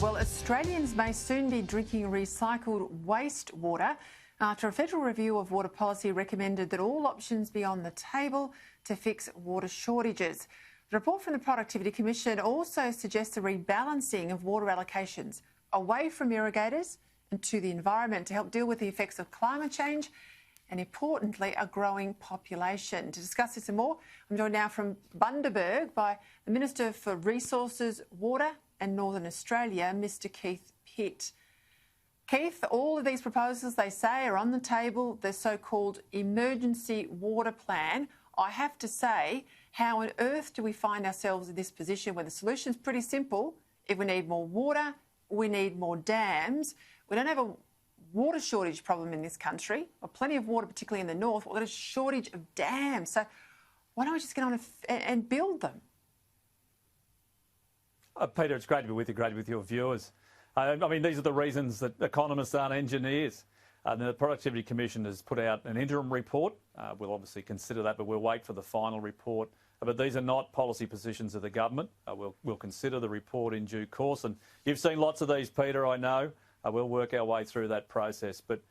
Well, Australians may soon be drinking recycled wastewater after a federal review of water policy recommended that all options be on the table to fix water shortages. The report from the Productivity Commission also suggests a rebalancing of water allocations away from irrigators and to the environment to help deal with the effects of climate change and, importantly, a growing population. To discuss this and more, I'm joined now from Bundaberg by the Minister for Resources, Water and Northern Australia, Mr Keith Pitt. Keith, all of these proposals, they say, are on the table, the so-called emergency water plan. I have to say, how on earth do we find ourselves in this position where the solution's pretty simple? If we need more water, we need more dams. We don't have a water shortage problem in this country, or plenty of water, particularly in the north. We've got a shortage of dams. So why don't we just get on and build them? Peter, it's great to be with you, great to be with your viewers. I mean, these are the reasons that economists aren't engineers. The Productivity Commission has put out an interim report. We'll obviously consider that, but we'll wait for the final report. But these are not policy positions of the government. We'll consider the report in due course. And you've seen lots of these, Peter, I know. We'll work our way through that process. But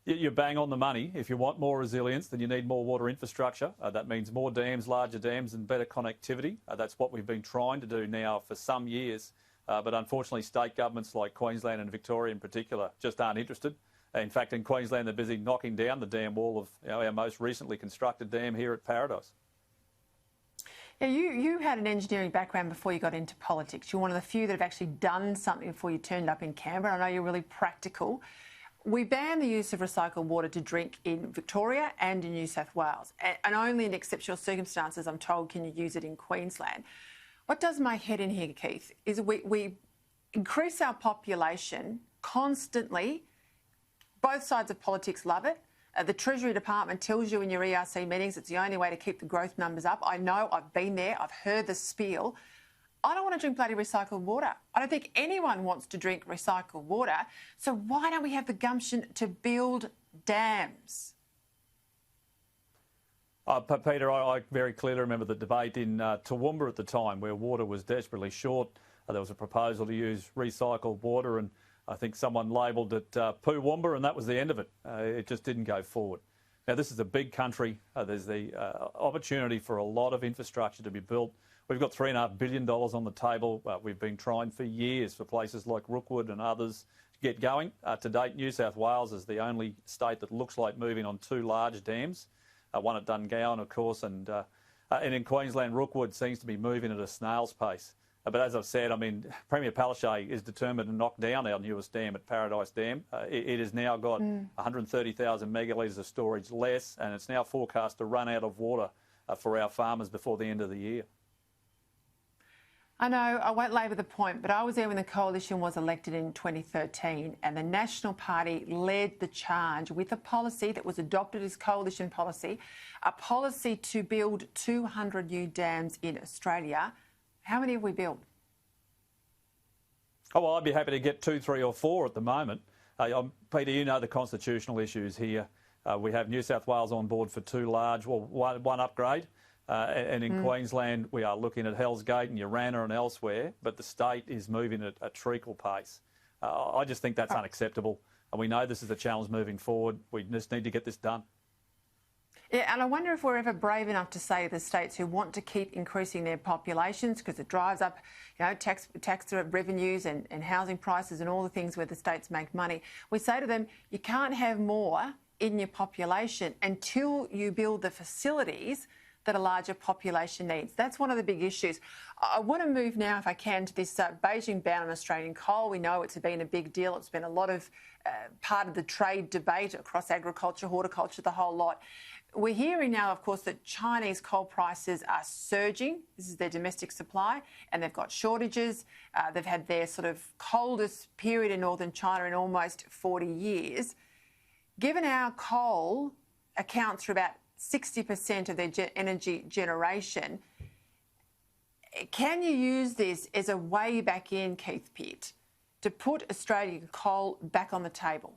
you're bang on the money. If you want more resilience, then you need more water infrastructure. That means more dams, larger dams and better connectivity. That's what we've been trying to do now for some years. But unfortunately, state governments like Queensland and Victoria in particular just aren't interested. In fact, in Queensland, they're busy knocking down the dam wall of our most recently constructed dam here at Paradise. Yeah, you had an engineering background before you got into politics. You're one of the few that have actually done something before you turned up in Canberra. I know you're really practical. We banned the use of recycled water to drink in Victoria and in New South Wales, and only in exceptional circumstances, I'm told, can you use it in Queensland. What does my head in here, Keith, is we increase our population constantly. Both sides of politics love it. The Treasury Department tells you in your ERC meetings it's the only way to keep the growth numbers up. I know, I've been there, I've heard the spiel. I don't want to drink bloody recycled water. I don't think anyone wants to drink recycled water. So why don't we have the gumption to build dams? Peter, I very clearly remember the debate in Toowoomba at the time where water was desperately short. There was a proposal to use recycled water and I think someone labelled it Poo-Woomba and that was the end of it. It just didn't go forward. Now, this is a big country. There's the opportunity for a lot of infrastructure to be built. We've got $3.5 billion on the table. We've been trying for years for places like Rookwood and others to get going. To date, New South Wales is the only state that looks like moving on two large dams, one at Dungowan, of course, and in Queensland, Rookwood seems to be moving at a snail's pace. But as I've said, I mean, Premier Palaszczuk is determined to knock down our newest dam at Paradise Dam. It has now got 130,000 megalitres of storage less, and it's now forecast to run out of water for our farmers before the end of the year. I know, I won't labour the point, but I was there when the Coalition was elected in 2013 and the National Party led the charge with a policy that was adopted as Coalition policy, a policy to build 200 new dams in Australia. How many have we built? Oh, well, I'd be happy to get 2, 3 or 4 at the moment. Peter, you know the constitutional issues here. We have New South Wales on board for 2 large, well, one upgrade. And in Queensland, we are looking at Hells Gate and Urannah and elsewhere, but the state is moving at a treacle pace. I just think that's unacceptable. And we know this is a challenge moving forward. We just need to get this done. Yeah, and I wonder if we're ever brave enough to say to the states who want to keep increasing their populations because it drives up, you know, tax revenues and housing prices and all the things where the states make money. We say to them, you can't have more in your population until you build the facilities that a larger population needs. That's one of the big issues. I want to move now, if I can, to this Beijing ban on Australian coal. We know it's been a big deal. It's been a lot of part of the trade debate across agriculture, horticulture, the whole lot. We're hearing now, of course, that Chinese coal prices are surging. This is their domestic supply, and they've got shortages. They've had their sort of coldest period in northern China in almost 40 years. Given our coal accounts for about 60% of their energy generation, can you use this as a way back in, Keith Pitt, to put Australian coal back on the table?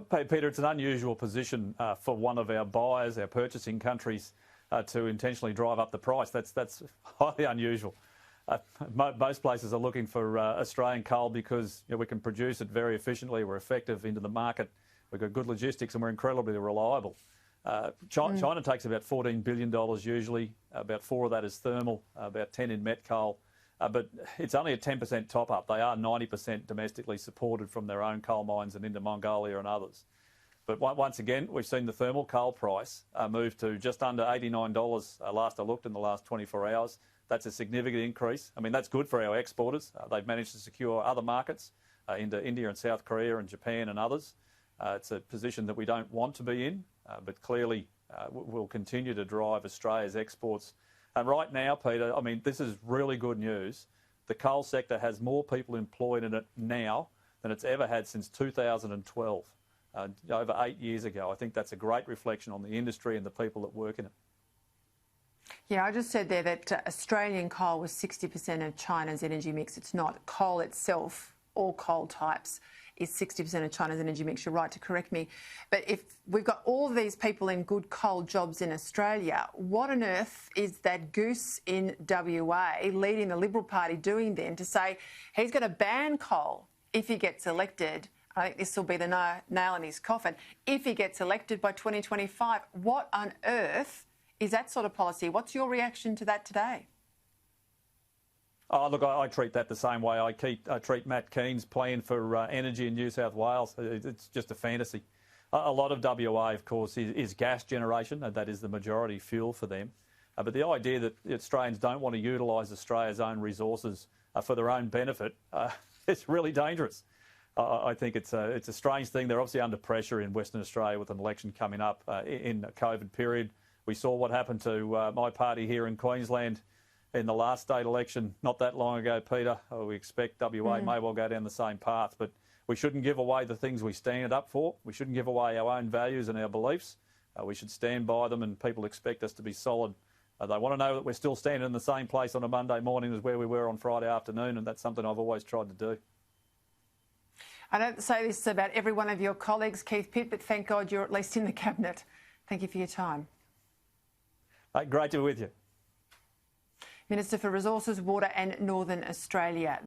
Peter, it's an unusual position for one of our buyers, our purchasing countries, to intentionally drive up the price. That's highly unusual. Most places are looking for Australian coal because we can produce it very efficiently, we're effective into the market, we've got good logistics and we're incredibly reliable. China takes about $14 billion usually, about 4 of that is thermal, about 10 in met coal, but it's only a 10% top up. They are 90% domestically supported from their own coal mines and into Mongolia and others. But once again, we've seen the thermal coal price move to just under $89 last I looked in the last 24 hours. That's a significant increase. I mean, that's good for our exporters. They've managed to secure other markets into India and South Korea and Japan and others. It's a position that we don't want to be in, but clearly we'll continue to drive Australia's exports. And right now, Peter, I mean, this is really good news. The coal sector has more people employed in it now than it's ever had since 2012, over 8 years ago. I think that's a great reflection on the industry and the people that work in it. Yeah, I just said there that Australian coal was 60% of China's energy mix. It's not. Coal itself, all coal types, is 60% of China's energy mix. You're right to correct me. But if we've got all of these people in good coal jobs in Australia, what on earth is that goose in WA leading the Liberal Party doing then to say he's going to ban coal if he gets elected? I think this will be the nail in his coffin. If he gets elected by 2025, what on earth is that sort of policy? What's your reaction to that today? Oh, look, I treat that the same way I treat Matt Keane's plan for energy in New South Wales. It's just a fantasy. A lot of WA, of course, is gas generation, and that is the majority fuel for them. But the idea that Australians don't want to utilise Australia's own resources for their own benefit, it's really dangerous. I think it's a strange thing. They're obviously under pressure in Western Australia with an election coming up in the COVID period. We saw what happened to my party here in Queensland in the last state election not that long ago, Peter. We expect WA may well go down the same path, but we shouldn't give away the things we stand up for. We shouldn't give away our own values and our beliefs. We should stand by them, and people expect us to be solid. They want to know that we're still standing in the same place on a Monday morning as where we were on Friday afternoon, and that's something I've always tried to do. I don't say this about every one of your colleagues, Keith Pitt, but thank God you're at least in the Cabinet. Thank you for your time. Great to be with you. Minister for Resources, Water and Northern Australia.